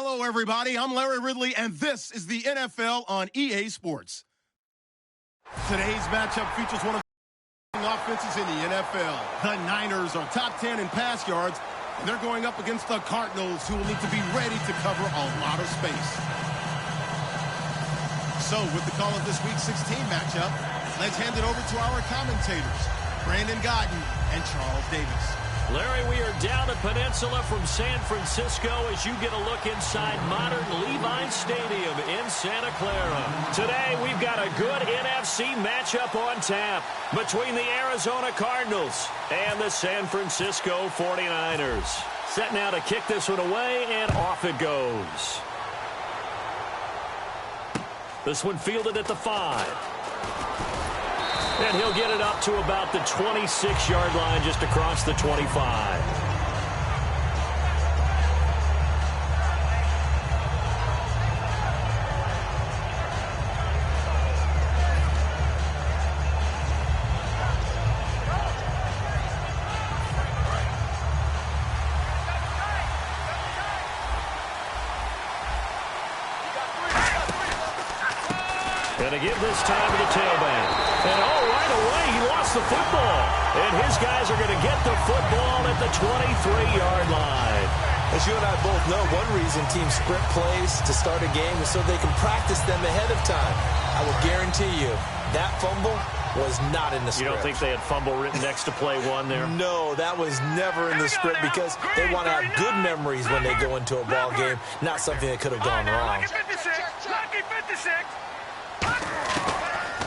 Hello, everybody. I'm Larry Ridley, and this is the NFL on EA Sports. Today's matchup features one of the offenses in the NFL. The Niners are top 10 in pass yards, and they're going up against the Cardinals, who will need to be ready to cover a lot of space. So, with the call of this Week 16 matchup, let's hand it over to our commentators, Brandon Godden and Charles Davis. Larry, we are down the peninsula from San Francisco as you get a look inside modern Levi Stadium in Santa Clara. Today, we've got a good NFC matchup on tap between the Arizona Cardinals and the San Francisco 49ers. Set now to kick this one away, and off it goes. This one fielded at the 5. And he'll get it up to about the 26-yard line, just across the 25. And to give this time to the tailback. And right away, he lost the football. And his guys are going to get the football at the 23-yard line. As you and I both know, one reason teams script plays to start a game is so they can practice them ahead of time. I will guarantee you, that fumble was not in the script. You don't think they had fumble written next to play one there? No, that was never in the script because they want to have good memories when they go into a ball game, not something that could have gone wrong. Lucky 56.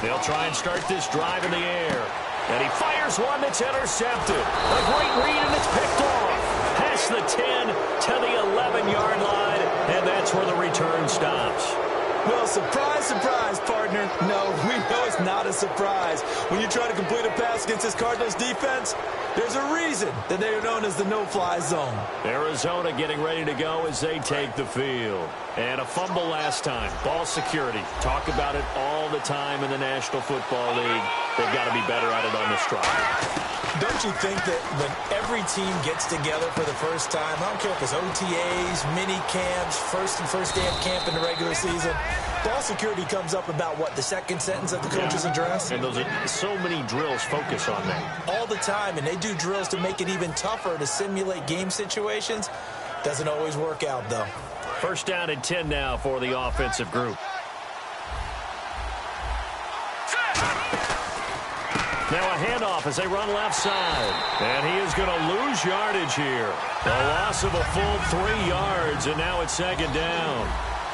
They'll try and start this drive in the air. And he fires one that's intercepted. A great read, and it's picked off. Past the 10 to the 11-yard line, and that's where the return stops. Well, surprise, surprise, partner. No, we know it's not a surprise. When you try to complete a pass against this Cardinals defense, there's a reason that they are known as the no-fly zone. Arizona getting ready to go as they take the field. And a fumble last time. Ball security. Talk about it all the time in the National Football League. They've got to be better at it on this drive. Don't you think that when every team gets together for the first time, I don't care if it's OTAs, mini camps, first day of camp in the regular season, ball security comes up about, what, the second sentence of the coach's address? And those are so many drills focus on that. All the time, and they do drills to make it even tougher to simulate game situations. Doesn't always work out, though. First down and 10 now for the offensive group. Now a handoff as they run left side. And he is going to lose yardage here. A loss of a full 3 yards, and now it's second down.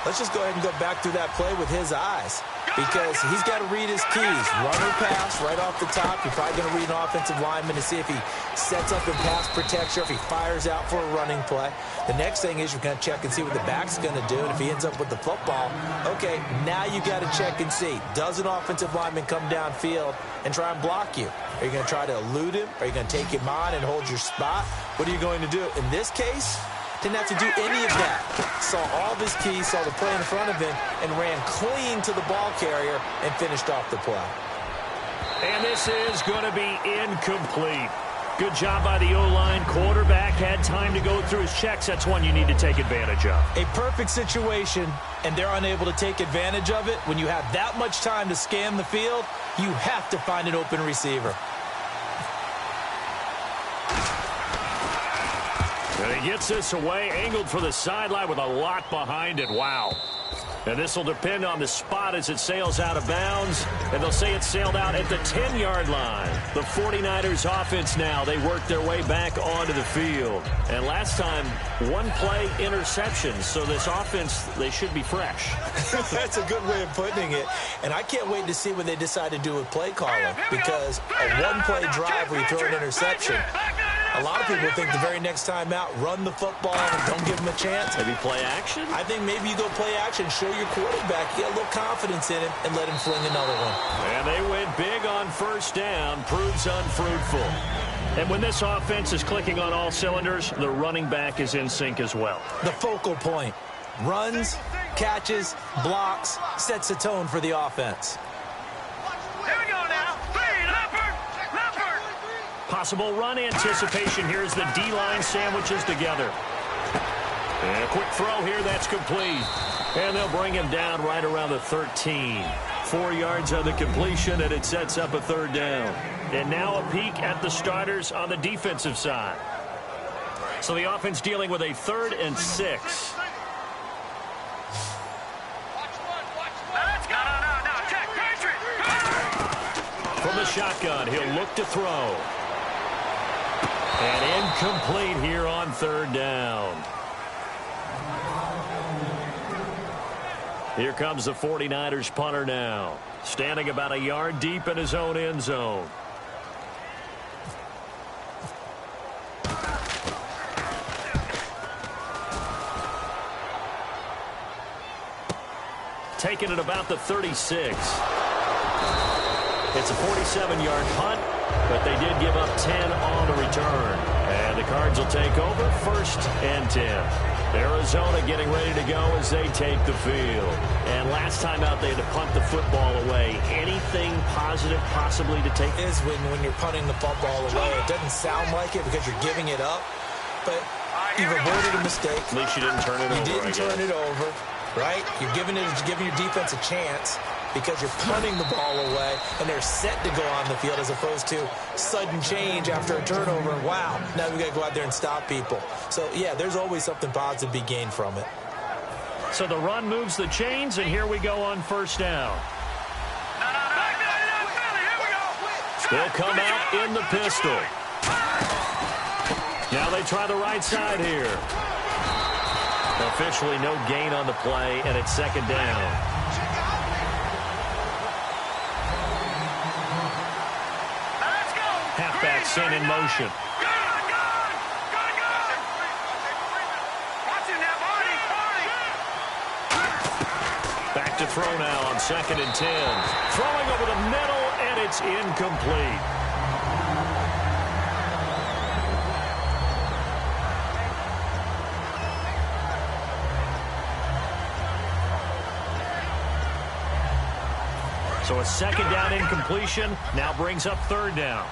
Let's just go ahead and go back through that play with his eyes, because he's got to read his keys. Run or pass right off the top. You're probably going to read an offensive lineman to see if he sets up in pass protection, or if he fires out for a running play. The next thing is you're going to check and see what the back's going to do. And if he ends up with the football, okay, now you got to check and see. Does an offensive lineman come downfield and try and block you? Are you going to try to elude him? Are you going to take him on and hold your spot? What are you going to do? In this case, didn't have to do any of that. Saw all of his keys, saw the play in front of him, and ran clean to the ball carrier and finished off the play. And this is going to be incomplete. Good job by the O-line. Quarterback had time to go through his checks. That's one you need to take advantage of. A perfect situation, and they're unable to take advantage of it. When you have that much time to scan the field, you have to find an open receiver. And he gets this away, angled for the sideline with a lot behind it. Wow. And this will depend on the spot as it sails out of bounds. And they'll say it sailed out at the 10-yard line. The 49ers offense now, they work their way back onto the field. And last time, one play interception. So this offense, they should be fresh. That's a good way of putting it. And I can't wait to see what they decide to do with play calling. Because a one-play drive where you throw an interception, a lot of people think the very next time out, run the football and don't give him a chance. Maybe play action? I think maybe you go play action, show your quarterback, get a little confidence in him, and let him fling another one. And they went big on first down, proves unfruitful. And when this offense is clicking on all cylinders, the running back is in sync as well. The focal point. Runs, catches, blocks, sets a tone for the offense. Here we go now. Possible run anticipation. Here's the D-line sandwiches together. And a quick throw here, that's complete. And they'll bring him down right around the 13. 4 yards on the completion, and it sets up a third down. And now a peek at the starters on the defensive side. So the offense dealing with a 3rd and 6. From the shotgun, he'll look to throw. And incomplete here on 3rd down. Here comes the 49ers punter now. Standing about a yard deep in his own end zone. Taking it about the 36. It's a 47-yard punt, but they did give up 10 on the return. And the Cards will take over 1st and 10. Arizona getting ready to go as they take the field. And last time out, they had to punt the football away. Anything positive possibly to take? Is when you're punting the football away. It doesn't sound like it because you're giving it up, but you've avoided a mistake. At least you didn't turn it over. You didn't turn it over, right? You're giving your defense a chance because you're punting the ball away, and they're set to go on the field as opposed to sudden change after a turnover. And wow, now we got to go out there and stop people. So, yeah, there's always something positive to be gained from it. So the run moves the chains, and here we go on 1st down. They'll come out in the pistol. Now they try the right side here. Officially no gain on the play, and it's 2nd down. Halfback sent in motion. Back to throw now on 2nd and 10. Throwing over the middle, and it's incomplete. So a 2nd down incompletion now brings up 3rd down.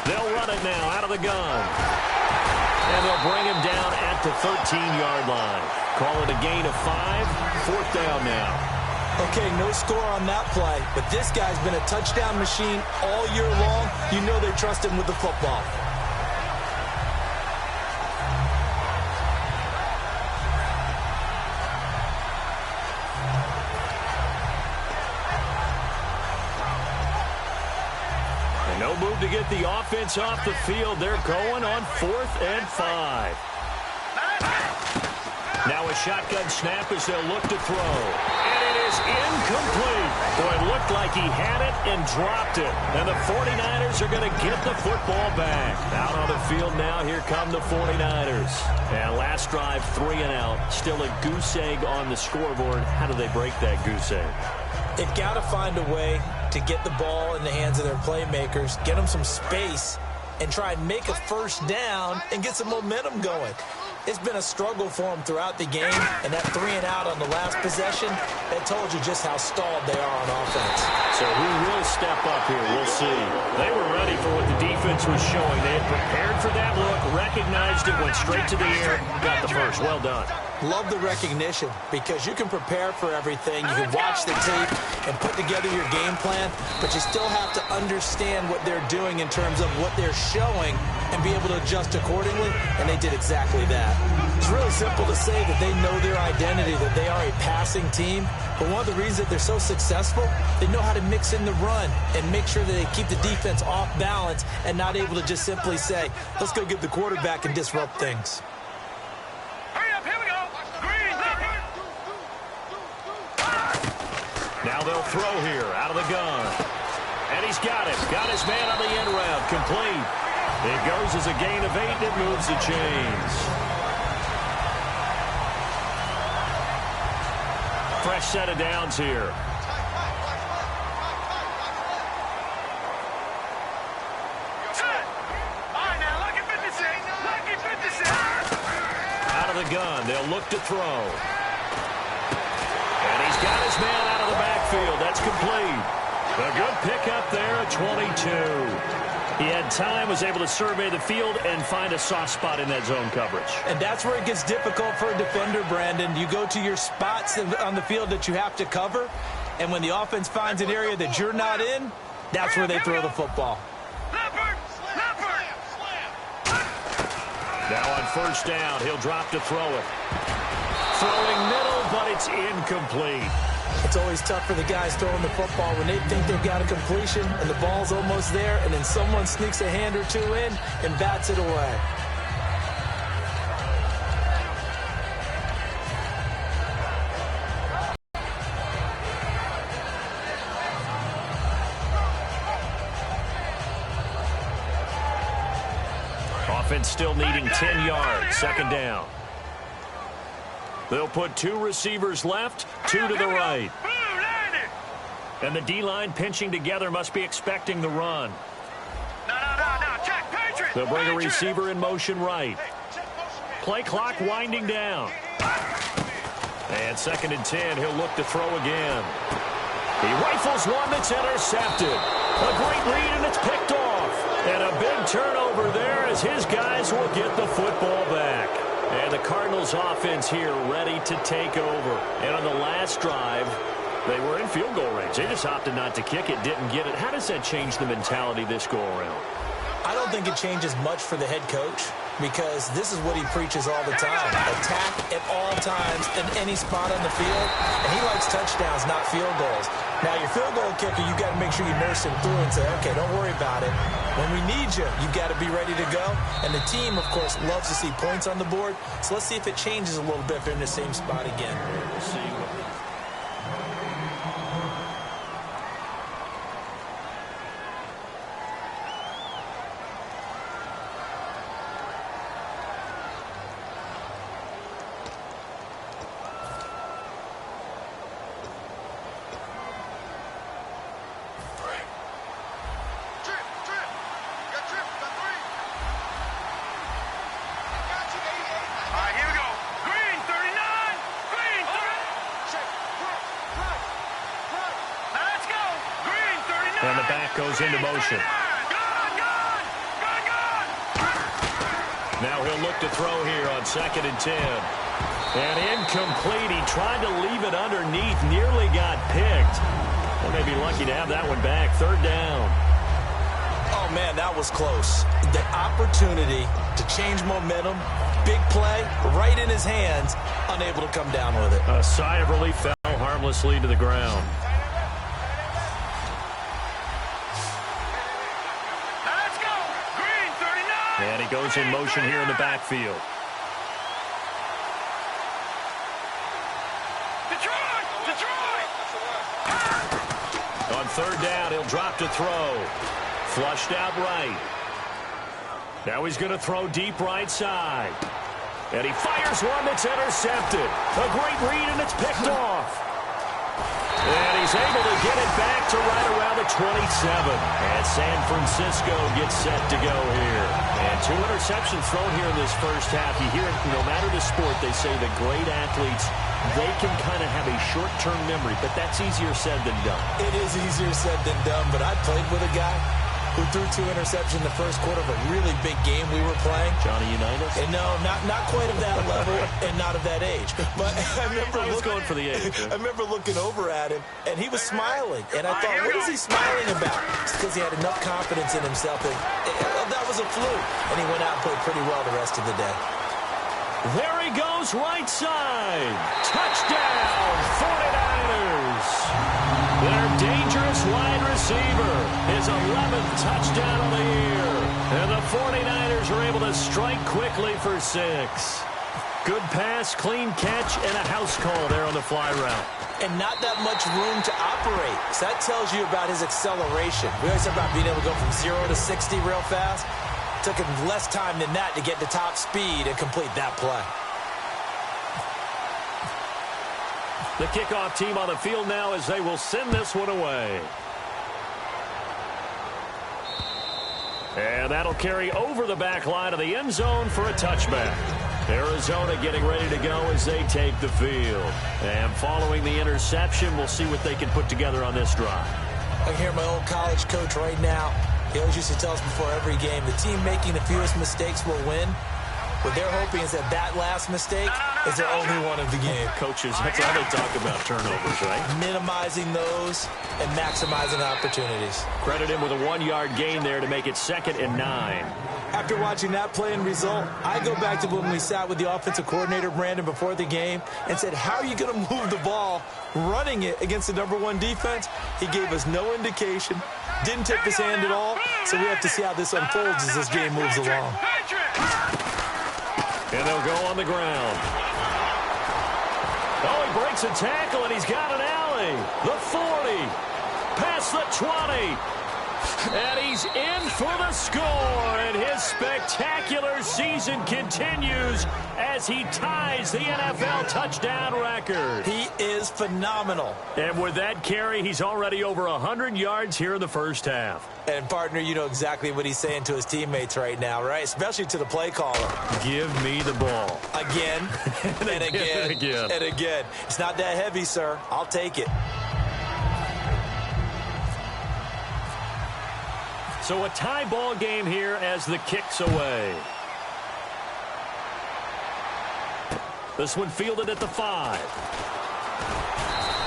They'll run it now out of the gun. And they'll bring him down at the 13-yard line. Call it a gain of 5. 4th down now. Okay, no score on that play, but this guy's been a touchdown machine all year long. You know they trust him with the football. And no move to get the offense off the field. They're going on 4th and 5. Now a shotgun snap as they'll look to throw. And it is incomplete. Boy, it looked like he had it and dropped it. And the 49ers are going to get the football back. Out on the field now, here come the 49ers. And last drive, 3 and out. Still a goose egg on the scoreboard. How do they break that goose egg? They've got to find a way to get the ball in the hands of their playmakers, get them some space, and try and make a 1st down and get some momentum going. It's been a struggle for them throughout the game, and that 3 and out on the last possession, that told you just how stalled they are on offense. So who will step up here? We'll see. They were ready for what the defense was showing. They had prepared for that look, recognized it, went straight to the air, got the first. Well done. Love the recognition because you can prepare for everything. You can watch the tape and put together your game plan, but you still have to understand what they're doing in terms of what they're showing and be able to adjust accordingly, and they did exactly that. It's really simple to say that they know their identity, that they are a passing team, but one of the reasons that they're so successful, they know how to mix in the run and make sure that they keep the defense off balance and not able to just simply say, let's go get the quarterback and disrupt things. Now they'll throw here out of the gun. And he's got it. Got his man on the end route. Complete. It goes as a gain of 8, and it moves the chains. Fresh set of downs here. All right, now, lucky 56. Lucky 56. gun. They'll look to throw. And he's got his man out of the backfield. That's complete. A good pickup there at 22. He had time, was able to survey the field and find a soft spot in that zone coverage. And that's where it gets difficult for a defender, Brandon. You go to your spots on the field that you have to cover, and when the offense finds an area that you're not in, that's where they throw the football. Now on first down, he'll drop to throw it. Throwing middle, but it's incomplete. It's always tough for the guys throwing the football when they think they've got a completion and the ball's almost there, and then someone sneaks a hand or two in and bats it away. Offense still needing 10 yards. Second down. They'll put 2 receivers left, 2 to the right. And the D-line pinching together must be expecting the run. They'll bring a receiver in motion right. Play clock winding down. And second and 10, he'll look to throw again. He rifles one that's intercepted. A great read, and it's picked off. And a big turnover there as his guys will get the football back. And the Cardinals offense here ready to take over. And on the last drive, they were in field goal range. They just opted not to kick it, didn't get it. How does that change the mentality this go-around? I don't think it changes much for the head coach because this is what he preaches all the time. Attack at all times in any spot on the field. And he likes touchdowns, not field goals. Now, your field goal kicker, you got to make sure you nurse him through and say, okay, don't worry about it. When we need you, you got to be ready to go. And the team, of course, loves to see points on the board. So let's see if it changes a little bit if they're in the same spot again. We'll see. And the back goes into motion. Now he'll look to throw here on second and 10. And incomplete. He tried to leave it underneath. Nearly got picked. Well, may be lucky to have that one back. Third down. Oh, man, that was close. The opportunity to change momentum. Big play right in his hands. Unable to come down with it. A sigh of relief fell harmlessly to the ground. And he goes in motion here in the backfield. Detroit! On third down, he'll drop to throw. Flushed out right. Now he's going to throw deep right side. And he fires one that's intercepted. A great read, and it's picked off. And he's able to get it back to right around the 27. And San Francisco gets set to go here. And 2 interceptions thrown here in this first half. You hear it, no matter the sport, they say that great athletes, they can kind of have a short-term memory, but that's easier said than done. It is easier said than done, but I played with a guy who threw 2 interceptions in the first quarter of a really big game we were playing. Johnny Unitas? And no, not quite of that level and not of that age. But I remember going for the age. I remember looking over at him, and he was smiling. And I thought, what is he smiling about? It's because he had enough confidence in himself. And that was a fluke. And he went out and played pretty well the rest of the day. There he goes, right side. Touchdown, 49ers. Their dangerous wide receiver, his 11th touchdown of the year. And the 49ers are able to strike quickly for 6. Good pass, clean catch, and a house call there on the fly route. And not that much room to operate. So that tells you about his acceleration. We always talk about being able to go from 0 to 60 real fast. Took him less time than that to get to top speed and complete that play. The kickoff team on the field now as they will send this one away. And that'll carry over the back line of the end zone for a touchback. Arizona getting ready to go as they take the field. And following the interception, we'll see what they can put together on this drive. I can hear my old college coach right now. He always used to tell us before every game, the team making the fewest mistakes will win. What they're hoping is that that last mistake is their only one of the game. Coaches, that's all they talk about, turnovers, right? Minimizing those and maximizing opportunities. Credit him with a 1-yard gain there to make it 2nd and 9. After watching that play and result, I go back to when we sat with the offensive coordinator, Brandon, before the game and said, how are you going to move the ball running it against the #1 defense? He gave us no indication, didn't tip his hand at all, so we have to see how this unfolds as this game moves along. And they'll go on the ground. Oh, he breaks a tackle, and he's got an alley. The 40, past the 20. And he's in for the score, and his spectacular season continues as he ties the NFL touchdown record. He is phenomenal. And with that carry, he's already over 100 yards here in the first half. And, partner, you know exactly what he's saying to his teammates right now, right? Especially to the play caller. Give me the ball. Again, and again, and again. It's not that heavy, sir. I'll take it. So a tie ball game here as the kick's away. This one fielded at the 5.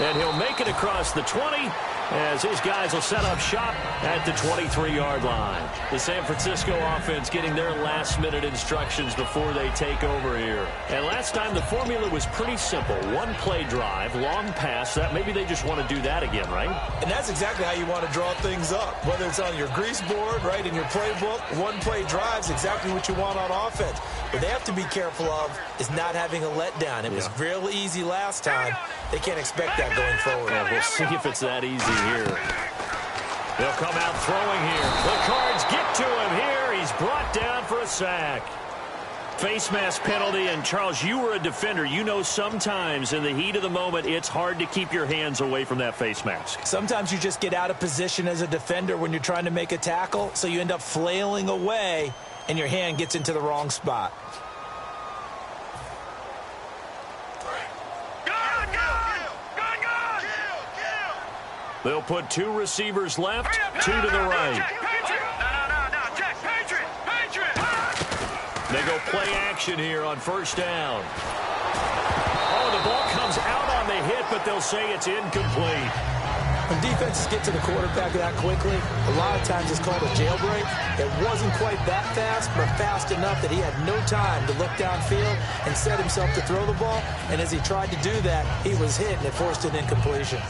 And he'll make it across the 20 as his guys will set up shop at the 23-yard line. The San Francisco offense getting their last-minute instructions before they take over here. And last time the formula was pretty simple. One play drive, long pass. That maybe they just want to do that again, right? And that's exactly how you want to draw things up. Whether it's on your grease board, right, in your playbook, one play drive's exactly what you want on offense. What they have to be careful of is not having a letdown. It was real easy last time. They can't expect that going forward. Well, we'll see if it's that easy here. They'll come out throwing here. The Cards get to him here. He's brought down for a sack. Face mask penalty, and Charles, you were a defender. You know sometimes in the heat of the moment, it's hard to keep your hands away from that face mask. Sometimes you just get out of position as a defender when you're trying to make a tackle, so you end up flailing away, and your hand gets into the wrong spot. They'll put 2 receivers left, 2 to the right. They go play action here on first down. Oh, the ball comes out on the hit, but they'll say it's incomplete. When defenses get to the quarterback that quickly, a lot of times it's called a jailbreak. It wasn't quite that fast, but fast enough that he had no time to look downfield and set himself to throw the ball. And as he tried to do that, he was hit, and it forced an incompletion.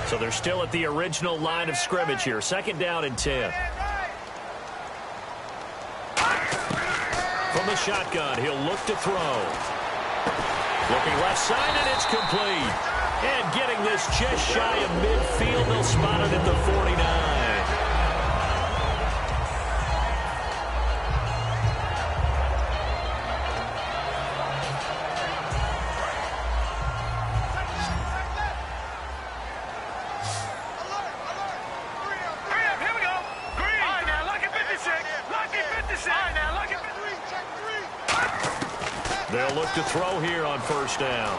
So they're still at the original line of scrimmage here. 2nd down and 10. From the shotgun, he'll look to throw. Looking left side, and it's complete. And getting this just shy of midfield, they'll spot it at the 49. They'll look to throw here on first down.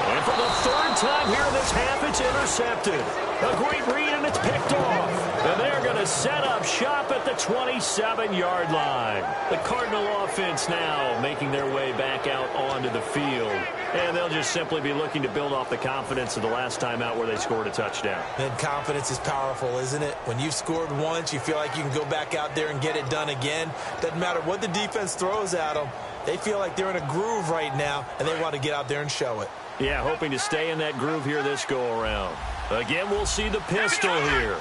And for the 3rd time here in this half, it's intercepted. A great read, and it's picked off. And they're going to set up shop at the 27-yard line. The Cardinal offense now making their way back out onto the field. And they'll just simply be looking to build off the confidence of the last time out where they scored a touchdown. And confidence is powerful, isn't it? When you've scored once, you feel like you can go back out there and get it done again. Doesn't matter what the defense throws at them. They feel like they're in a groove right now, and they want to get out there and show it. Yeah, hoping to stay in that groove here this go-around. Again, we'll see the pistol here.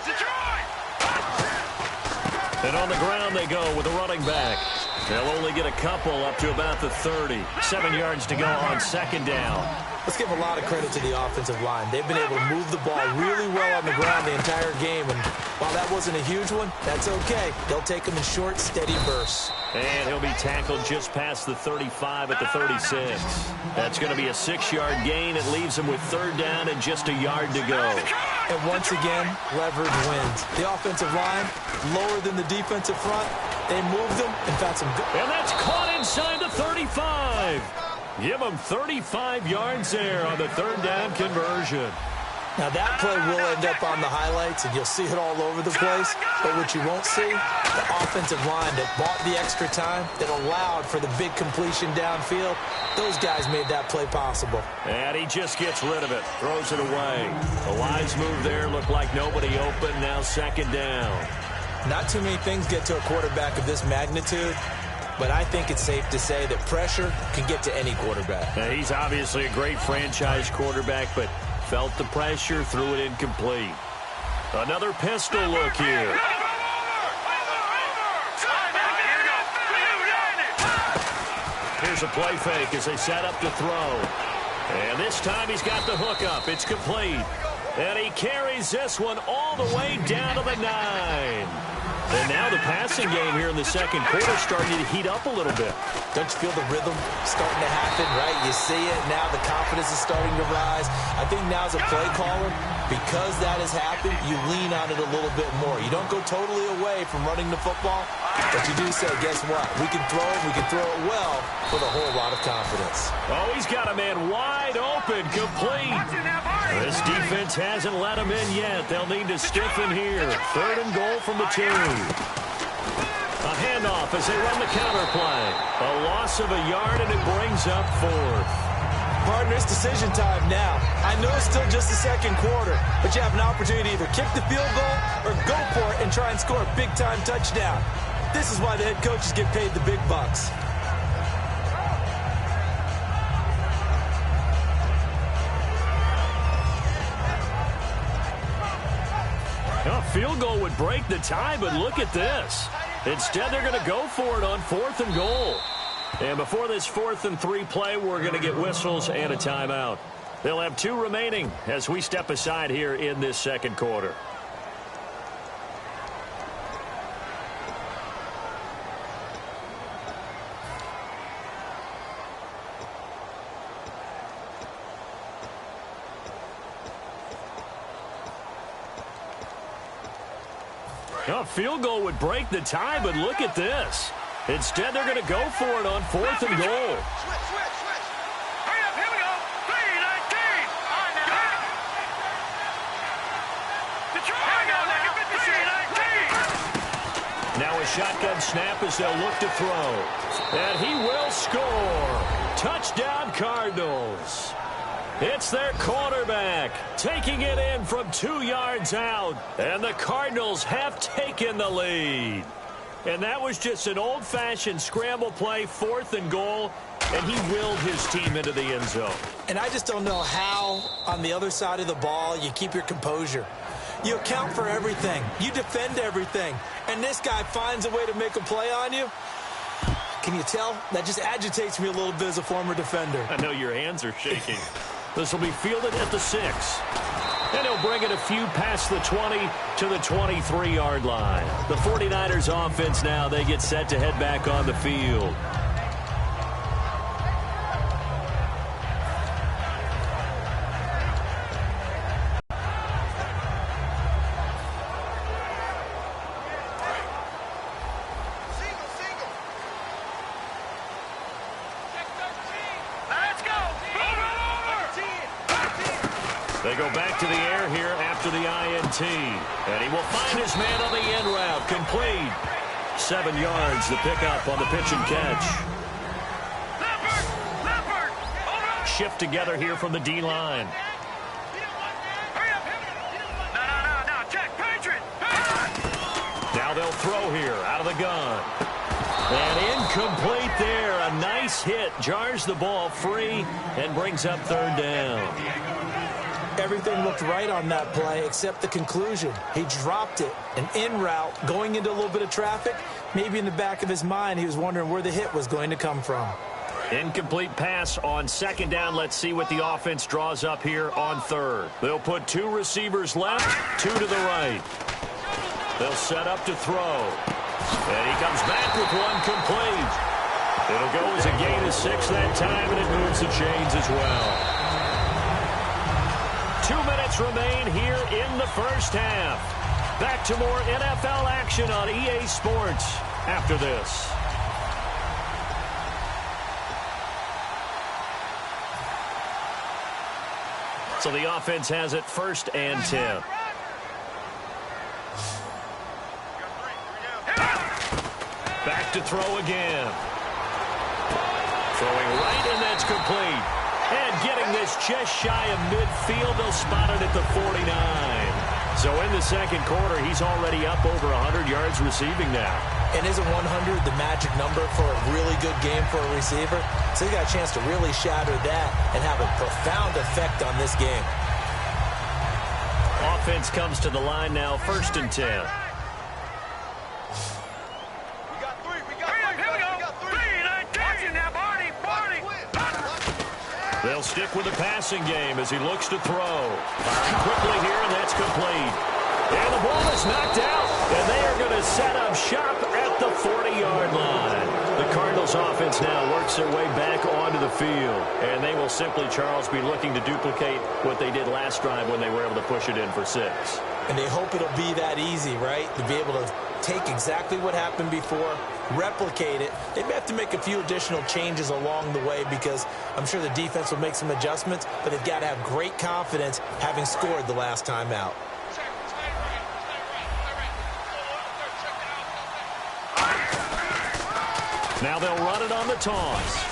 And on the ground they go with a running back. They'll only get a couple up to about the 30. 7 yards to go on 2nd down. Let's give a lot of credit to the offensive line. They've been able to move the ball really well on the ground the entire game. And while that wasn't a huge one, that's okay. They'll take them in short, steady bursts. And he'll be tackled just past the 35 at the 36. That's going to be a 6-yard gain. It leaves him with 3rd down and just a yard to go. And once again, leverage wins. The offensive line, lower than the defensive front. They moved them and found some good. And that's caught inside the 35. Give them 35 yards there on the third down conversion. Now, that play will end up on the highlights, and you'll see it all over the place. But what you won't see, the offensive line that bought the extra time, that allowed for the big completion downfield, those guys made that play possible. And he just gets rid of it, throws it away. The lines move there, look like nobody open, now second down. Not too many things get to a quarterback of this magnitude, but I think it's safe to say that pressure can get to any quarterback. Now, he's obviously a great franchise quarterback, but felt the pressure, threw it incomplete. Another pistol look here. Here's a play fake as they set up to throw. And this time he's got the hook up. It's complete. And he carries this one all the way down to the 9. And now the passing game here in the second quarter starting to heat up a little bit. Don't you feel the rhythm starting to happen, right? You see it. Now the confidence is starting to rise. I think now as a play caller, because that has happened, you lean on it a little bit more. You don't go totally away from running the football, but you do say, guess what? We can throw it. We can throw it well with a whole lot of confidence. Oh, he's got a man wide open, complete. This defense hasn't let him in yet. They'll need to stiffen here. Third and goal from the 2. A handoff as they run the counter play. A loss of a yard, and it brings up 4th. Partner, it's decision time now. I know it's still just the second quarter, but you have an opportunity to either kick the field goal or go for it and try and score a big-time touchdown. This is why the head coaches get paid the big bucks. A field goal would break the tie, but look at this. Instead, they're going to go for it on 4th and goal. And before this 4th and 3 play, we're going to get whistles and a timeout. They'll have 2 remaining as we step aside here in this second quarter. A field goal would break the tie, but look at this. Instead, they're going to go for it on 4th and goal. Switch. Hurry up, here we go. 3-19. Now a shotgun snap as they'll look to throw. And he will score. Touchdown, Cardinals. It's their quarterback taking it in from 2 yards out. And the Cardinals have taken the lead. And that was just an old-fashioned scramble play, 4th and goal. And he willed his team into the end zone. And I just don't know how, on the other side of the ball, you keep your composure. You account for everything. You defend everything. And this guy finds a way to make a play on you. Can you tell? That just agitates me a little bit as a former defender. I know your hands are shaking. This will be fielded at the 6. And he'll bring it a few past the 20 to the 23-yard line. The 49ers offense now, they get set to head back on the field. They go back to the air here after the INT. And he will find his man on the end route. Complete. 7 yards, the pickup on the pitch and catch. Shift together here from the D-line. No, check, Patriot. Now they'll throw here out of the gun. And incomplete there. A nice hit. Jars the ball free and brings up 3rd down. Everything looked right on that play except the conclusion. He dropped it, an in route, going into a little bit of traffic. Maybe in the back of his mind, he was wondering where the hit was going to come from. Incomplete pass on 2nd down. Let's see what the offense draws up here on 3rd. They'll put 2 receivers left, 2 to the right. They'll set up to throw. And he comes back with one complete. It'll go as a gain of 6 that time, and it moves the chains as well. 2 minutes minutes remain here in the first half. Back to more NFL action on EA Sports after this. So the offense has it 1st and 10. Back to throw again. Throwing right, and that's complete. And getting this just shy of midfield. They'll spot it at the 49. So in the second quarter, he's already up over 100 yards receiving now. And isn't 100 the magic number for a really good game for a receiver? So he got a chance to really shatter that and have a profound effect on this game. Offense comes to the line now, 1st and 10. They'll stick with the passing game as he looks to throw. Firing quickly here, and that's complete. And the ball is knocked out, and they are going to set up shop at the 40-yard line. The Cardinals offense now works their way back onto the field, and they will simply, Charles, be looking to duplicate what they did last drive when they were able to push it in for 6. And they hope it'll be that easy, right? To be able to take exactly what happened before, replicate it. They may have to make a few additional changes along the way because I'm sure the defense will make some adjustments, but they've got to have great confidence having scored the last time out. Now they'll run it on the toss.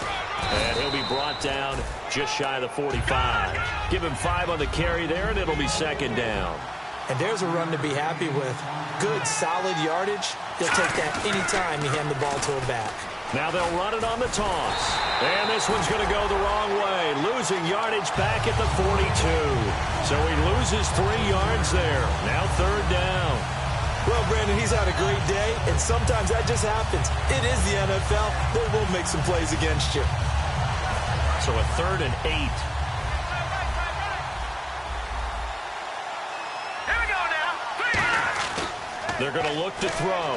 And he'll be brought down just shy of the 45. Give him 5 on the carry there, and it'll be 2nd down. And there's a run to be happy with. Good, solid yardage. He'll take that any time you hand the ball to a back. Now they'll run it on the toss. And this one's going to go the wrong way. Losing yardage back at the 42. So he loses 3 yards there. Now 3rd down. Well, Brandon, he's had a great day, and sometimes that just happens. It is the NFL. They will make some plays against you. So a 3rd and 8. They're going to look to throw.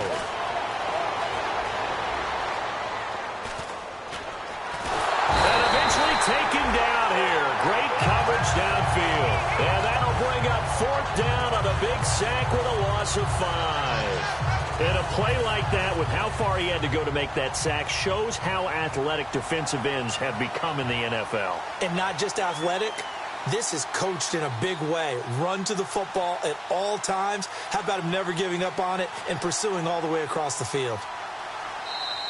And eventually taken down here. Great coverage downfield. And that'll bring up 4th down on a big sack with a loss of 5. And a play like that, with how far he had to go to make that sack, shows how athletic defensive ends have become in the NFL. And not just athletic. This is coached in a big way. Run to the football at all times. How about him never giving up on it and pursuing all the way across the field?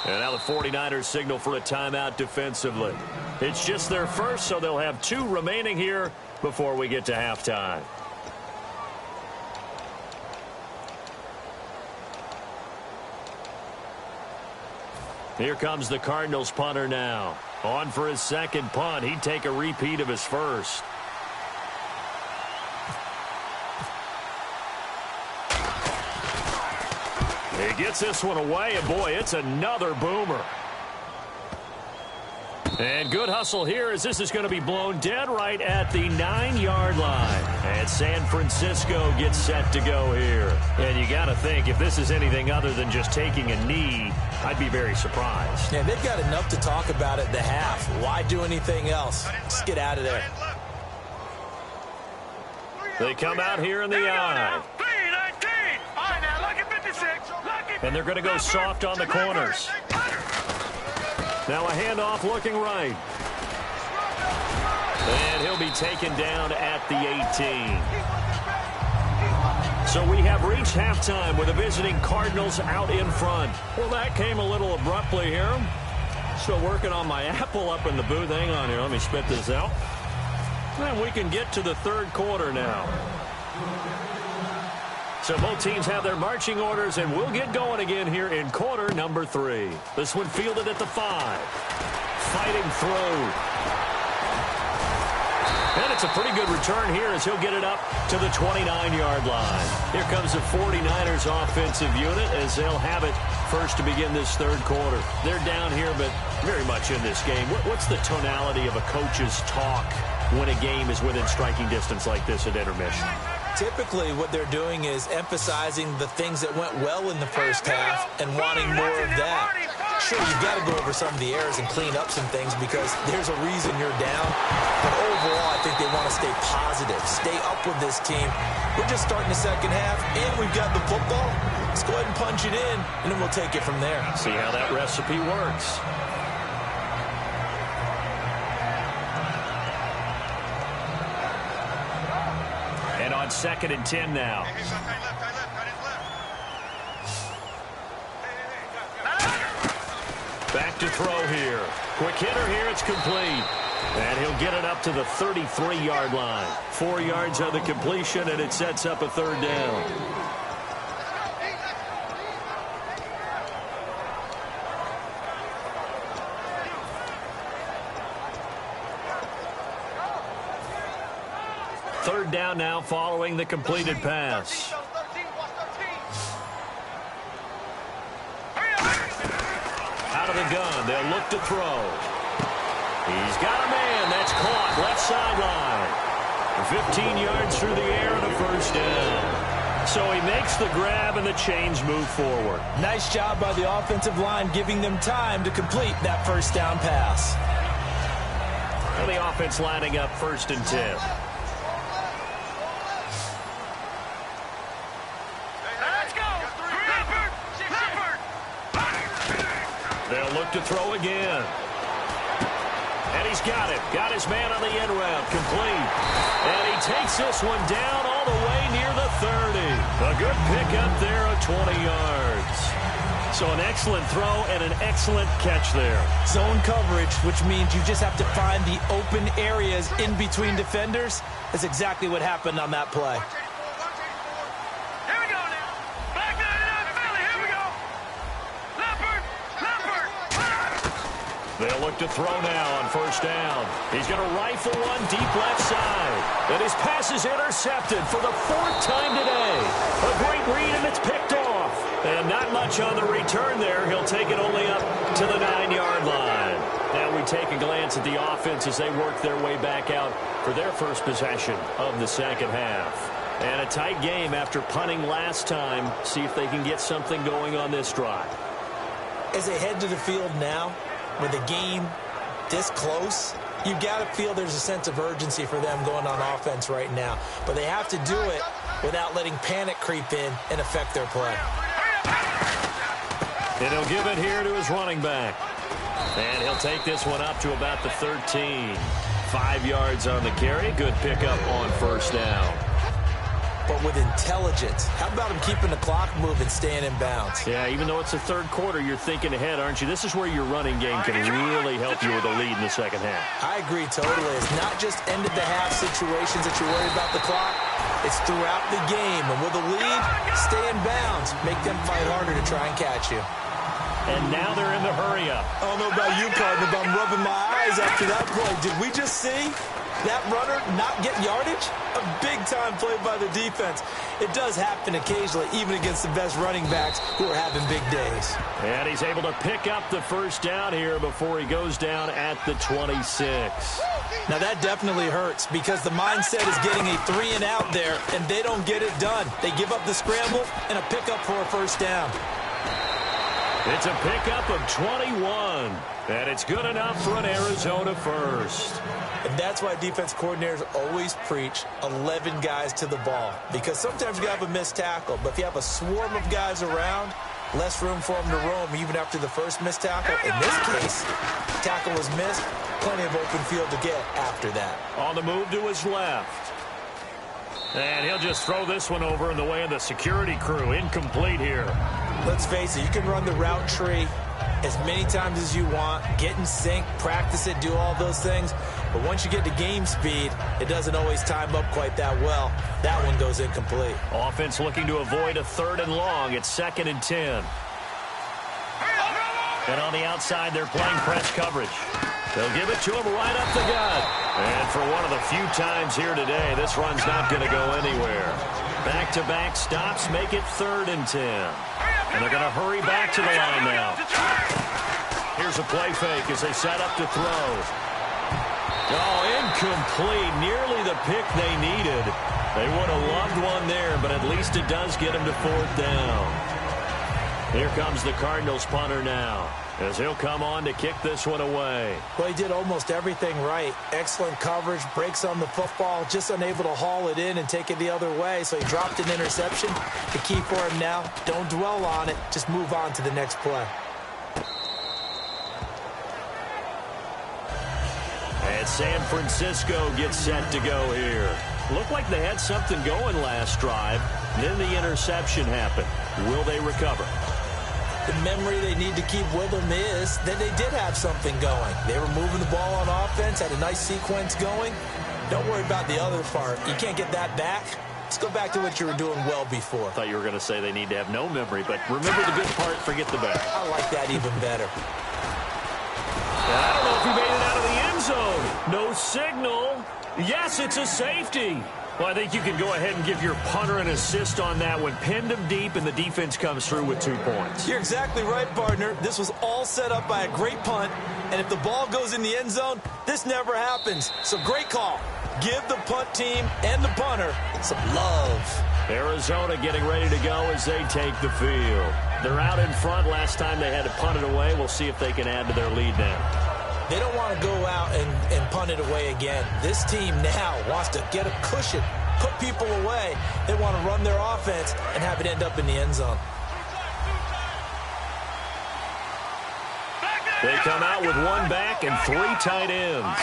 And now the 49ers signal for a timeout defensively. It's just their first, so they'll have 2 remaining here before we get to halftime. Here comes the Cardinals punter now. On for his 2nd punt. He'd take a repeat of his first. He gets this one away, and boy, it's another boomer. And good hustle here as this is going to be blown dead right at the 9-yard line. And San Francisco gets set to go here. And you got to think, if this is anything other than just taking a knee, I'd be very surprised. Yeah, they've got enough to talk about at the half. Why do anything else? Just get out of there. They come out here in the eye. And they're going to go soft on the corners. Now a handoff looking right. And he'll be taken down at the 18. So we have reached halftime with the visiting Cardinals out in front. Well, that came a little abruptly here. Still working on my apple up in the booth. Hang on here. Let me spit this out. And we can get to the 3rd quarter now. So both teams have their marching orders, and we'll get going again here in quarter number 3. This one fielded at the 5. Fighting through. And it's a pretty good return here as he'll get it up to the 29-yard line. Here comes the 49ers offensive unit as they'll have it first to begin this 3rd quarter. They're down here, but very much in this game. What's the tonality of a coach's talk when a game is within striking distance like this at intermission? Typically, what they're doing is emphasizing the things that went well in the first half and wanting more of that. Sure, you've got to go over some of the errors and clean up some things because there's a reason you're down. But overall, I think they want to stay positive, stay up with this team. We're just starting the second half, and we've got the football. Let's go ahead and punch it in, and then we'll take it from there. See how that recipe works. And on 2nd and 10 now. Back to throw here. Quick hitter here. It's complete. And he'll get it up to the 33-yard line. 4 yards on the completion, and it sets up a 3rd down. Third down now following the completed pass. Out of the gun, they'll look to throw. He's got a man. That's caught left sideline. 15 yards through the air and a 1st down. So he makes the grab and the chains move forward. Nice job by the offensive line giving them time to complete that 1st down pass. And the offense lining up 1st and 10. They'll look to throw again. And he's got it. Got his man on the end route. Complete. And he takes this one down all the way near the 30. A good pickup there of 20 yards. So an excellent throw and an excellent catch there. Zone coverage, which means you just have to find the open areas in between defenders. That's exactly what happened on that play. They'll look to throw now on 1st down. He's going to rifle one deep left side. And his pass is intercepted for the 4th time today. A great read, and it's picked off. And not much on the return there. He'll take it only up to the 9-yard line. Now we take a glance at the offense as they work their way back out for their first possession of the second half. And a tight game after punting last time. See if they can get something going on this drive. As they head to the field now, with a game this close, you've got to feel there's a sense of urgency for them going on offense right now. But they have to do it without letting panic creep in and affect their play. And he'll give it here to his running back. And he'll take this one up to about the 13. 5 yards on the carry. Good pickup on 1st down. But with intelligence. How about him keeping the clock moving, staying in bounds? Yeah, even though it's the 3rd quarter, you're thinking ahead, aren't you? This is where your running game can really help you with a lead in the second half. I agree totally. It's not just end-of-the-half situations that you're worried about the clock. It's throughout the game. And with a lead, stay in bounds. Make them fight harder to try and catch you. And now they're in the hurry-up. I don't know about you, partner, but I'm rubbing my eyes after that play. Did we just see that runner not get yardage? A big-time play by the defense. It does happen occasionally, even against the best running backs who are having big days. And he's able to pick up the 1st down here before he goes down at the 26. Now, that definitely hurts because the mindset is getting a 3-and-out there, and they don't get it done. They give up the scramble and a pickup for a 1st down. It's a pickup of 21, and it's good enough for an Arizona 1st. And that's why defense coordinators always preach 11 guys to the ball, because sometimes you have a missed tackle, but if you have a swarm of guys around, less room for them to roam even after the first missed tackle. In this case, tackle was missed, plenty of open field to get after that. On the move to his left. And he'll just throw this one over in the way of the security crew. Incomplete here. Let's face it, you can run the route tree as many times as you want, get in sync, practice it, do all those things. But once you get to game speed, it doesn't always time up quite that well. That one goes incomplete. Offense looking to avoid a 3rd and long. It's 2nd and 10. And on the outside, they're playing press coverage. They'll give it to him right up the gut. And for one of the few times here today, this run's not going to go anywhere. Back-to-back stops make it 3rd and 10. And they're going to hurry back to the line now. Here's a play fake as they set up to throw. Oh, incomplete. Nearly the pick they needed. They would have loved one there, but at least it does get him to 4th down. Here comes the Cardinals punter now, as he'll come on to kick this one away. Well, he did almost everything right. Excellent coverage, breaks on the football, just unable to haul it in and take it the other way, so he dropped an interception. The key for him now, don't dwell on it, just move on to the next play. And San Francisco gets set to go here. Looked like they had something going last drive. Then the interception happened. Will they recover? The memory they need to keep with them is that they did have something going. They were moving the ball on offense, had a nice sequence going. Don't worry about the other part. You can't get that back. Let's go back to what you were doing well before. I thought you were going to say they need to have no memory, but remember the good part, forget the bad. I like that even better. And I don't know if he made it out of the end zone. No signal. Yes, it's a safety. Well, I think you can go ahead and give your punter an assist on that one. Pinned him deep, and the defense comes through with 2 points. You're exactly right, partner. This was all set up by a great punt, and if the ball goes in the end zone, this never happens. So great call. Give the punt team and the punter some love. Arizona getting ready to go as they take the field. They're out in front. Last time they had to punt it away. We'll see if they can add to their lead now. They don't want to go out and punt it away again. This team now wants to get a cushion, put people away. They want to run their offense and have it end up in the end zone. They come out with 1 back and 3 tight ends.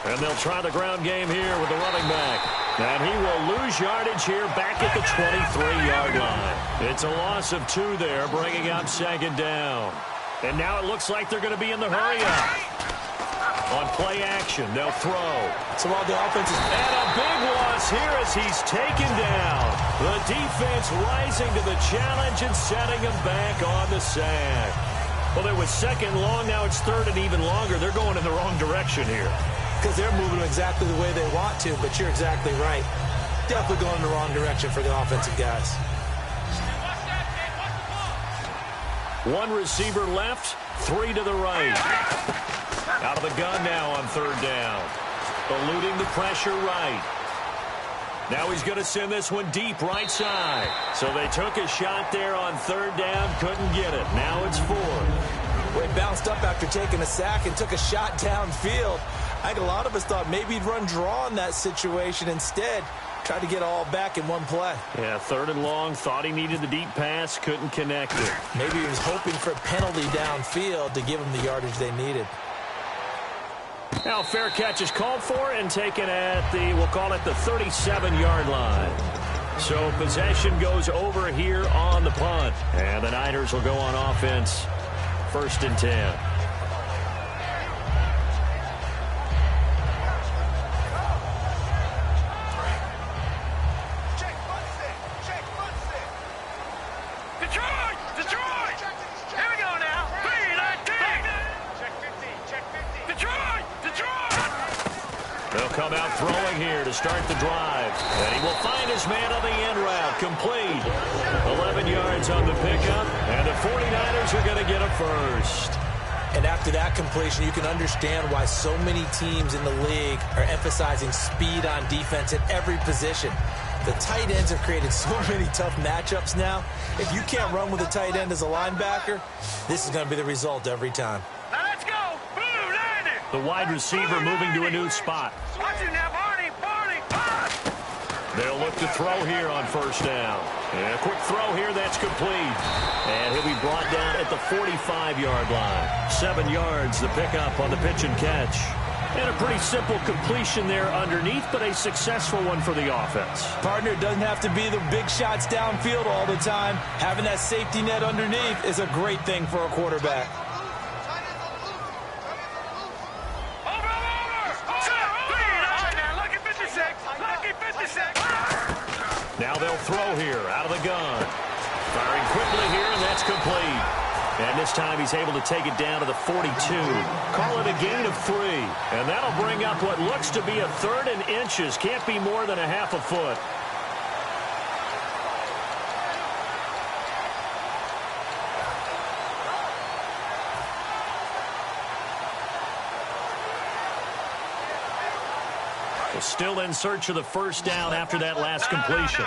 And they'll try the ground game here with the running back. And he will lose yardage here back at the 23-yard line. It's a loss of 2 there, bringing up 2nd down. And now it looks like they're going to be in the hurry-up. On play action, they'll throw. So while the offense is... And a big loss here as he's taken down. The defense rising to the challenge and setting him back on the sack. Well, it was 2nd long. Now it's 3rd and even longer. They're going in the wrong direction here. Because they're moving exactly the way they want to, but you're exactly right. Definitely going in the wrong direction for the offensive guys. 1 receiver left, 3 to the right. Out of the gun now on 3rd down. Eluding the pressure right. Now he's going to send this one deep right side. So they took a shot there on 3rd down, couldn't get it. Now it's 4th. Well, he bounced up after taking a sack and took a shot downfield. I think a lot of us thought maybe he'd run draw in that situation. Instead, tried to get all back in one play. Yeah, 3rd and long, thought he needed the deep pass, couldn't connect it. Maybe he was hoping for a penalty downfield to give him the yardage they needed. Now fair catch is called for and taken at the, we'll call it the 37-yard line. So possession goes over here on the punt. And the Niners will go on offense, 1st and 10. Come out throwing here to start the drive. And he will find his man on the end route. Complete. 11 yards on the pickup. And the 49ers are going to get a first. And after that completion, you can understand why so many teams in the league are emphasizing speed on defense at every position. The tight ends have created so many tough matchups now. If you can't run with a tight end as a linebacker, this is going to be the result every time. Now let's go. Boom, landed. The wide receiver moving to a new spot. Watch it now, Barney. They'll look to throw here on 1st down. And a quick throw here, that's complete. And he'll be brought down at the 45-yard line. 7 yards, the pickup on the pitch and catch. And a pretty simple completion there underneath, but a successful one for the offense. Partner, doesn't have to be the big shots downfield all the time. Having that safety net underneath is a great thing for a quarterback. Now they'll throw here out of the gun. Firing quickly here, and that's complete. And this time he's able to take it down to the 42. Call it a gain of 3. And that'll bring up what looks to be a 3rd and inches. Can't be more than a half a foot. still in search of the first down after that last completion.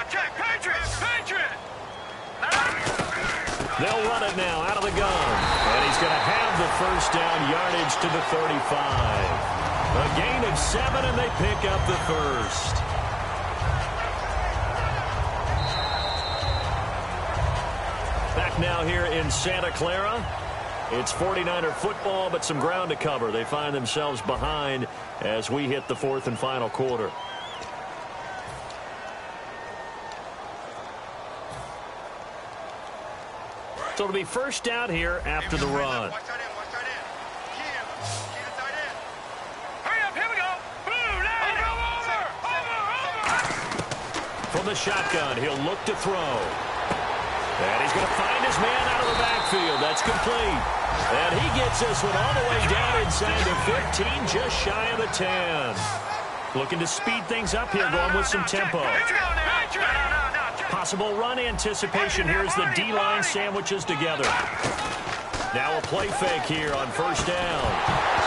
They'll run it now out of the gun. And he's going to have the first down, yardage to the 35. A gain of 7, and they pick up the first. Back now here in Santa Clara. It's 49er football, but some ground to cover. They find themselves behind as we hit the fourth and final quarter. So it'll be first down here after the run. From the shotgun, he'll look to throw. And he's going to find his man out of the backfield. That's complete. And he gets this one all the way down inside the 15, just shy of the 10. Looking to speed things up here, going with some tempo. Possible run anticipation here as the D-line sandwiches together. Now a play fake here on first down.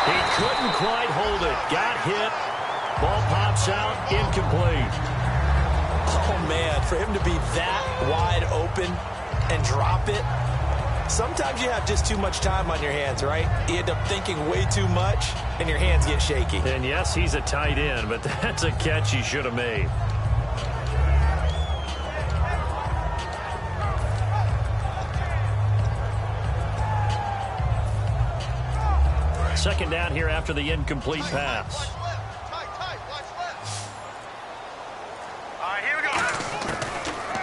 He couldn't quite hold it. Got hit. Ball pops out. Incomplete. Oh, man, for him to be that wide open and drop it, sometimes you have just too much time on your hands, right? You end up thinking way too much, and your hands get shaky. And, yes, he's a tight end, but that's a catch he should have made. Second down here after the incomplete pass.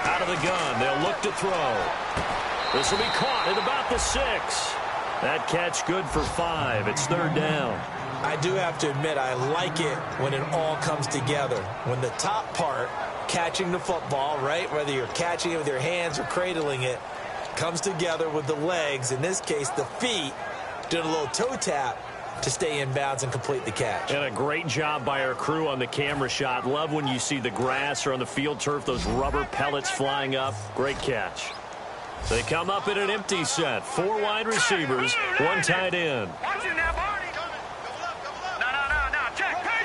Out of the gun, they'll look to throw. This will be caught at about the 6. That catch good for 5. It's third down. I do have to admit, I like it when it all comes together. When the top part, catching the football, right, whether you're catching it with your hands or cradling it, comes together with the legs, in this case the feet, doing a little toe tap to stay in bounds and complete the catch. And a great job by our crew on the camera shot. Love when you see the grass or on the field turf, those rubber pellets flying up. Great catch. They come up in an empty set. 4 wide receivers, 1 tight end.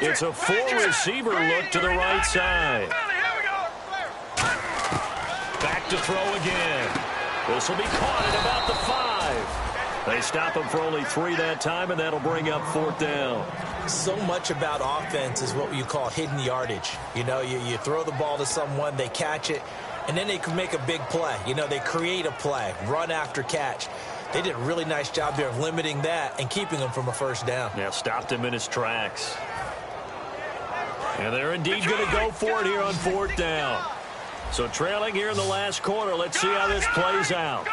It's a 4-receiver look to the right side. Back to throw again. This will be caught at about the 5. They stop him for only 3 that time, and that'll bring up fourth down. So much about offense is what you call hidden yardage. You know, you throw the ball to someone, they catch it, and then they can make a big play. You know, they create a play, run after catch. They did a really nice job there of limiting that and keeping him from a first down. Yeah, stopped him in his tracks. And they're indeed going to go for it here on fourth down. So trailing here in the last quarter, let's see how this plays out.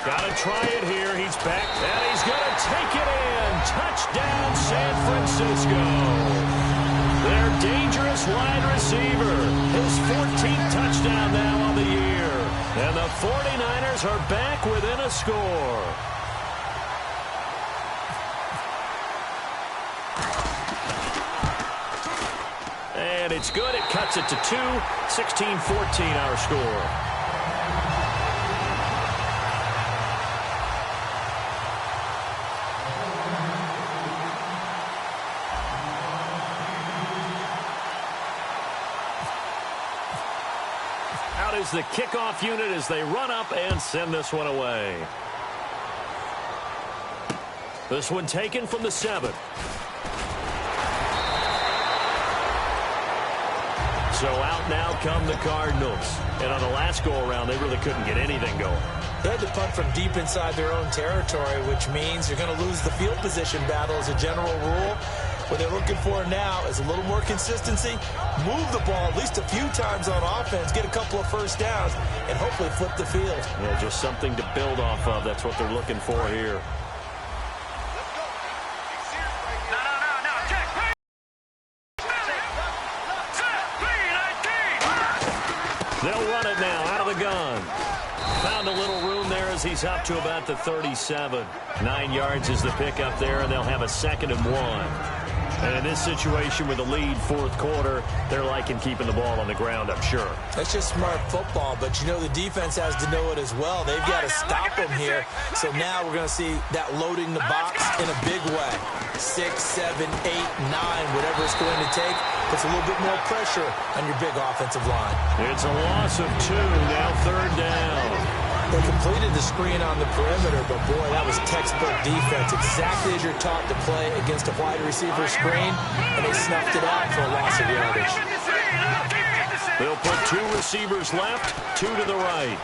Got to try it here. He's back, and he's going to take it in. Touchdown, San Francisco. Their dangerous wide receiver. His 14th touchdown now on the year. And the 49ers are back within a score. And it's good. It cuts it to 2. 16-14 our score. Is the kickoff unit as they run up and send this one away. This one taken from the 7. So out now come the Cardinals. And on the last go-around, they really couldn't get anything going. They had to punt from deep inside their own territory, which means you're going to lose the field position battle as a general rule. What they're looking for now is a little more consistency, move the ball at least a few times on offense, get a couple of first downs, and hopefully flip the field. Yeah, just something to build off of. That's what they're looking for here. They'll run it now out of the gun. Found a little room there as he's up to about the 37. 9 yards is the pickup there, and they'll have a 2nd and 1. And in this situation with the lead, fourth quarter, they're liking keeping the ball on the ground, I'm sure. That's just smart football, but you know the defense has to know it as well. They've got to stop them here. So now we're going to see that loading the box in a big way. 6, 7, 8, 9, whatever it's going to take, puts a little bit more pressure on your big offensive line. It's a loss of 2, now third down. They completed the screen on the perimeter, but boy, that was textbook defense. Exactly as you're taught to play against a wide receiver screen, and they snuffed it out for a loss of yardage. They'll put 2 receivers left, 2 to the right.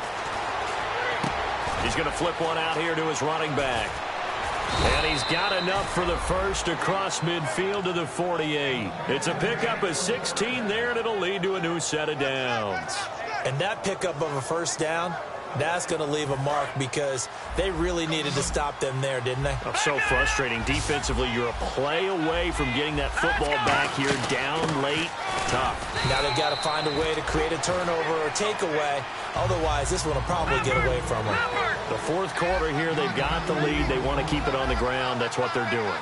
He's going to flip one out here to his running back. And he's got enough for the first across midfield to the 48. It's a pickup of 16 there, and it'll lead to a new set of downs. And that pickup of a first down, that's going to leave a mark because they really needed to stop them there, didn't they? Oh, so frustrating. Defensively, you're a play away from getting that football back here, down late. Tough. Now they've got to find a way to create a turnover or takeaway. Otherwise, this one will probably get away from them. The fourth quarter here, they've got the lead. They want to keep it on the ground. That's what they're doing.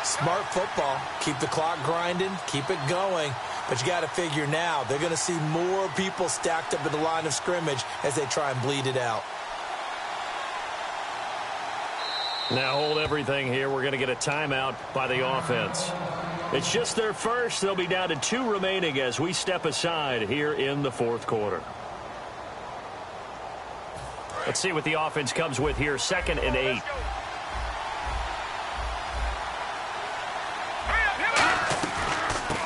Smart football. Keep the clock grinding. Keep it going. But you got to figure now, they're going to see more people stacked up at the line of scrimmage as they try and bleed it out. Now hold everything here. We're going to get a timeout by the offense. It's just their first. They'll be down to 2 remaining as we step aside here in the fourth quarter. Let's see what the offense comes with here. 2nd and 8.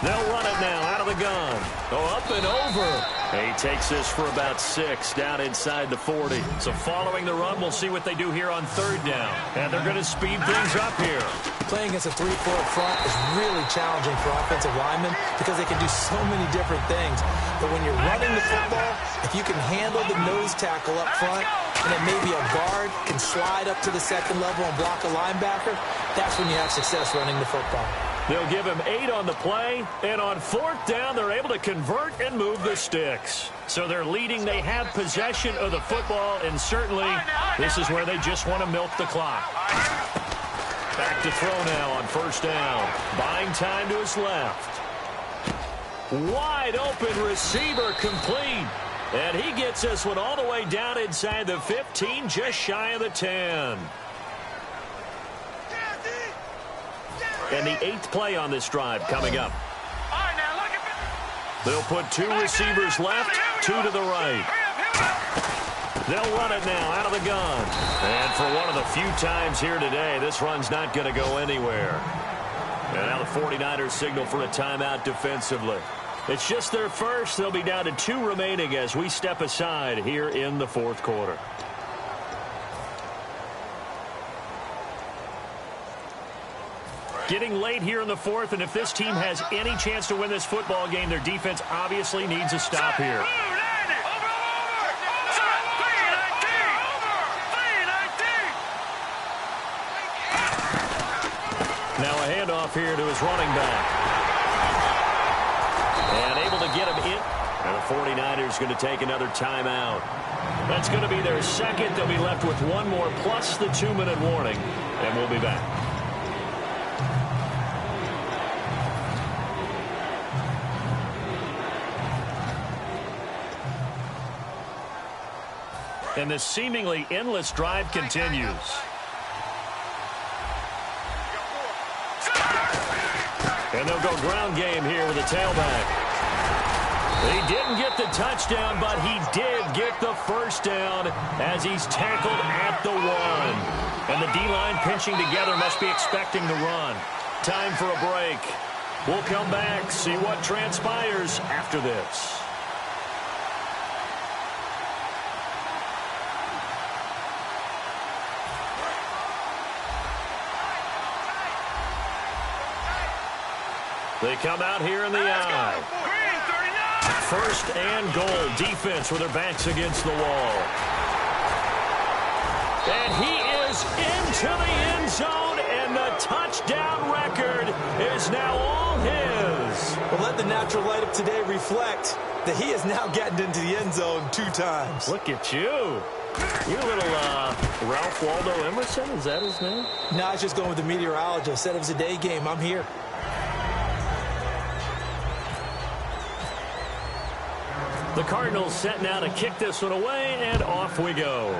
They'll run it now out of the gun. Go up and over. He takes this for about 6 down inside the 40. So following the run, we'll see what they do here on third down. And they're going to speed things up here. Playing against a 3-4 front is really challenging for offensive linemen because they can do so many different things. But when you're running the football, if you can handle the nose tackle up front, and then maybe a guard can slide up to the second level and block a linebacker, that's when you have success running the football. They'll give him 8 on the play, and on fourth down, they're able to convert and move the sticks. So they're leading. They have possession of the football, and certainly this is where they just want to milk the clock. Back to throw now on first down. Buying time to his left. Wide open receiver complete. And he gets this one all the way down inside the 15, just shy of the 10. And the 8th play on this drive coming up. They'll put 2 receivers left, 2 to the right. They'll run it now out of the gun. And for one of the few times here today, this run's not going to go anywhere. And now the 49ers signal for a timeout defensively. It's just their first. They'll be down to 2 remaining as we step aside here in the fourth quarter. Getting late here in the fourth, and if this team has any chance to win this football game, their defense obviously needs a stop here. Now a handoff here to his running back. And able to get him in. And the 49ers going to take another timeout. That's going to be their second. They'll be left with 1 more plus the 2-minute warning. And we'll be back. And this seemingly endless drive continues. And they'll go ground game here with a tailback. He didn't get the touchdown, but he did get the first down as he's tackled at the 1. And the D-line pinching together must be expecting the run. Time for a break. We'll come back, see what transpires after this. They come out here in the eye. First and goal. Defense with their backs against the wall. And he is into the end zone, and the touchdown record is now all his. Well, let the natural light of today reflect that he has now gotten into the end zone 2 times. Look at you. You're a little Ralph Waldo Emerson. Is that his name? No, I was just going with the meteorologist. Said it was a day game. I'm here. The Cardinals set now to kick this one away, and off we go.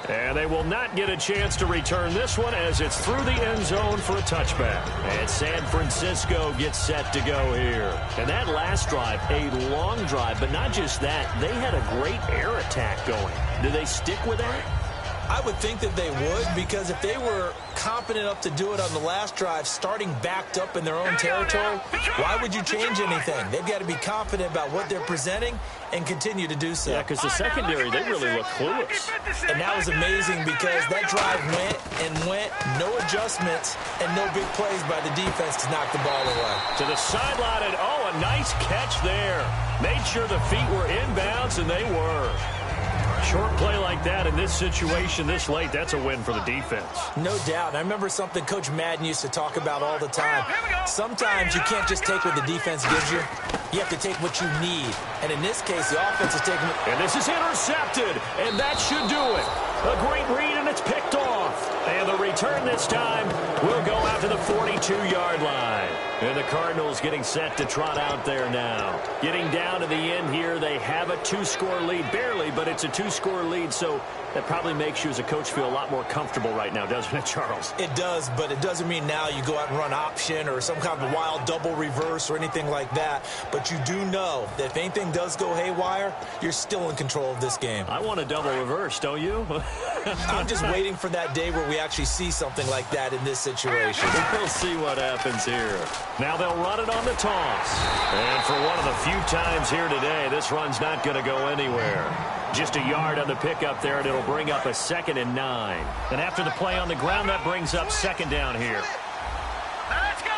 And they will not get a chance to return this one as it's through the end zone for a touchback. And San Francisco gets set to go here. And that last drive, a long drive, but not just that. They had a great air attack going. Do they stick with that? I would think that they would, because if they were confident enough to do it on the last drive, starting backed up in their own territory, why would you change anything? They've got to be confident about what they're presenting and continue to do so. Yeah, because the secondary, they really look clueless. And that was amazing because that drive went, no adjustments, and no big plays by the defense to knock the ball away. To the sideline, and oh, a nice catch there. Made sure the feet were inbounds, and they were. Short play like that in this situation this late, that's a win for the defense. No doubt. I remember something Coach Madden used to talk about all the time. Sometimes you can't just take what the defense gives you. You have to take what you need. And in this case, the offense is taking... And this is intercepted, and that should do it. A great read, and it's picked off. And the return this time will go out to the 42-yard line. And the Cardinals getting set to trot out there now. Getting down to the end here, they have a 2-score lead. Barely, but it's a 2-score lead, so that probably makes you as a coach feel a lot more comfortable right now, doesn't it, Charles? It does, but it doesn't mean now you go out and run option or some kind of wild double reverse or anything like that. But you do know that if anything does go haywire, you're still in control of this game. I want a double reverse, don't you? I'm just waiting for that day where we actually see something like that in this situation. We'll see what happens here. Now they'll run it on the toss. And for one of the few times here today, this run's not going to go anywhere. Just a yard on the pickup there, and it'll bring up a 2nd and 9. And after the play on the ground, that brings up 2nd down here. Let's go.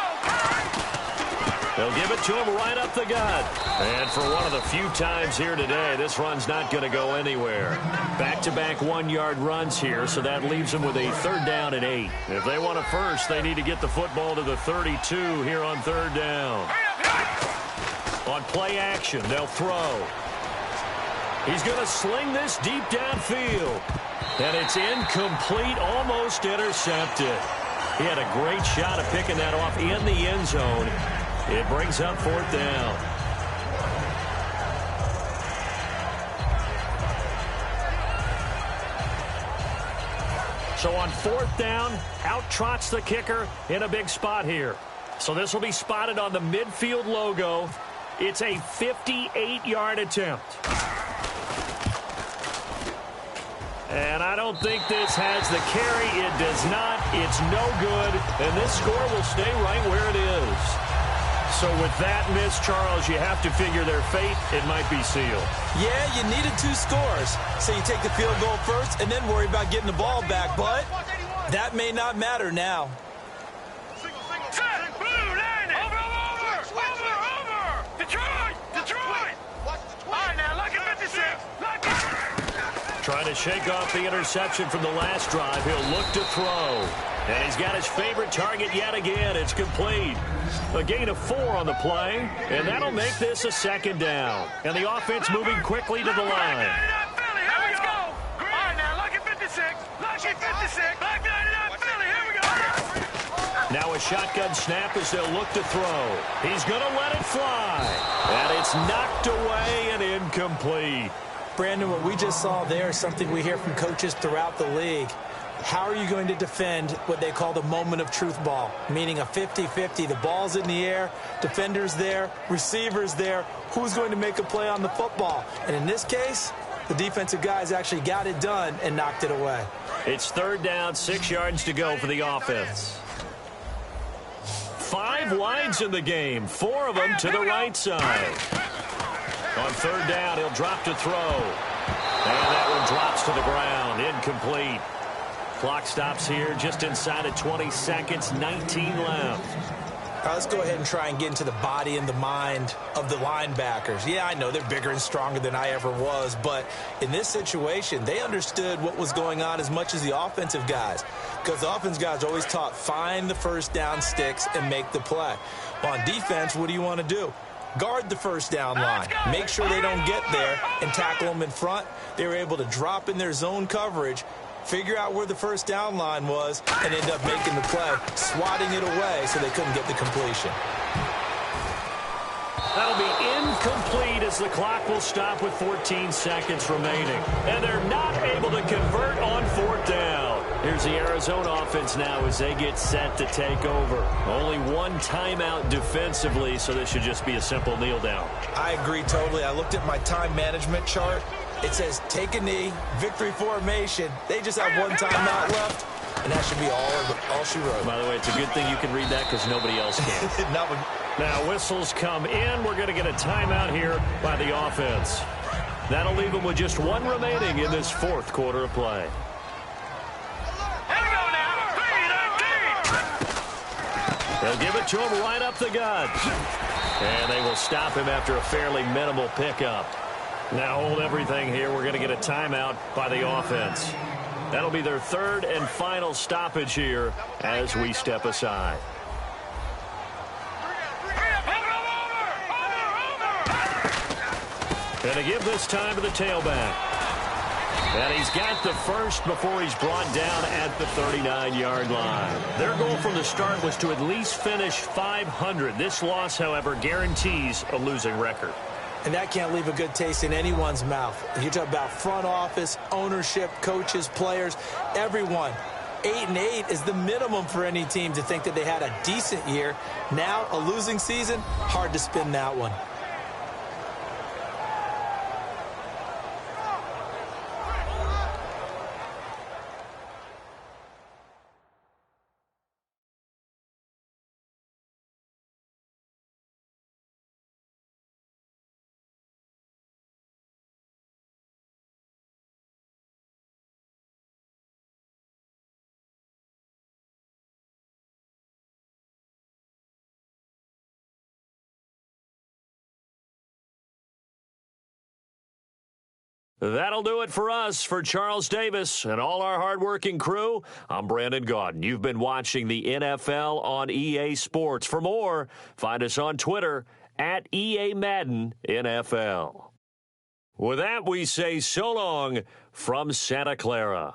They'll give it to him right up the gut. And for one of the few times here today, this run's not going to go anywhere. Back-to-back 1-yard runs here, so that leaves them with a 3rd down and 8. If they want a first, they need to get the football to the 32 here on 3rd down. On play action, they'll throw. He's going to sling this deep downfield. And it's incomplete, almost intercepted. He had a great shot at picking that off in the end zone. It brings up 4th down. So on 4th down, out trots the kicker in a big spot here. So this will be spotted on the midfield logo. It's a 58-yard attempt. And I don't think this has the carry. It does not. It's no good. And this score will stay right where it is. So with that miss, Charles, you have to figure their fate. It might be sealed. Yeah, you needed 2 scores. So you take the field goal first and then worry about getting the ball back. But that may not matter now. Set. Blue, landing. Over. Detroit. All right, now, lucky 56. Lucky. Trying to shake off the interception from the last drive. He'll look to throw. And he's got his favorite target yet again. It's complete. A gain of 4 on the play, and that'll make this a 2nd down. And the offense moving quickly to the line. Let's go. All right, now, lucky 56. Lucky 56. Black 99 Philly. Here we go. Now a shotgun snap as they'll look to throw. He's going to let it fly. And it's knocked away and incomplete. Brandon, what we just saw there is something we hear from coaches throughout the league. How are you going to defend what they call the moment of truth ball, meaning a 50-50? The ball's in the air, defenders there, receivers there. Who's going to make a play on the football? And in this case, the defensive guys actually got it done and knocked it away. It's 3rd down, 6 yards to go for the offense. 5 wides in the game, 4 of them to the right side. On 3rd down, he'll drop to throw. And that one drops to the ground, incomplete. Clock stops here just inside of 20 seconds, 19 left. All right, let's go ahead and try and get into the body and the mind of the linebackers. Yeah, I know they're bigger and stronger than I ever was, but in this situation, they understood what was going on as much as the offensive guys, because the offensive guys are always taught, find the first down sticks and make the play. On defense, what do you want to do? Guard the first down line. Make sure they don't get there and tackle them in front. They were able to drop in their zone coverage, figure out where the first down line was, and end up making the play, swatting it away so they couldn't get the completion. That'll be incomplete as the clock will stop with 14 seconds remaining. And they're not able to convert on fourth down. Here's the Arizona offense now as they get set to take over. Only one timeout defensively, so this should just be a simple kneel down. I agree totally. I looked at my time management chart. It says take a knee, victory formation. They just have one timeout left, and that should be all she wrote. By the way, it's a good thing you can read that because nobody else can. Now whistles come in. We're going to get a timeout here by the offense. That'll leave them with just one remaining in this fourth quarter of play. Here we go now. 3-19. They'll give it to him right up the gut. And they will stop him after a fairly minimal pickup. Now hold everything here. We're going to get a timeout by the offense. That'll be their third and final stoppage here as we step aside. And to give this time to the tailback. And he's got the first before he's brought down at the 39-yard line. Their goal from the start was to at least finish 500. This loss, however, guarantees a losing record. And that can't leave a good taste in anyone's mouth. You talk about front office, ownership, coaches, players, everyone. 8-8 is the minimum for any team to think that they had a decent year. Now, a losing season, hard to spin that one. That'll do it for us. For Charles Davis and all our hardworking crew, I'm Brandon Gaudin. You've been watching the NFL on EA Sports. For more, find us on Twitter at EA Madden NFL. With that, we say so long from Santa Clara.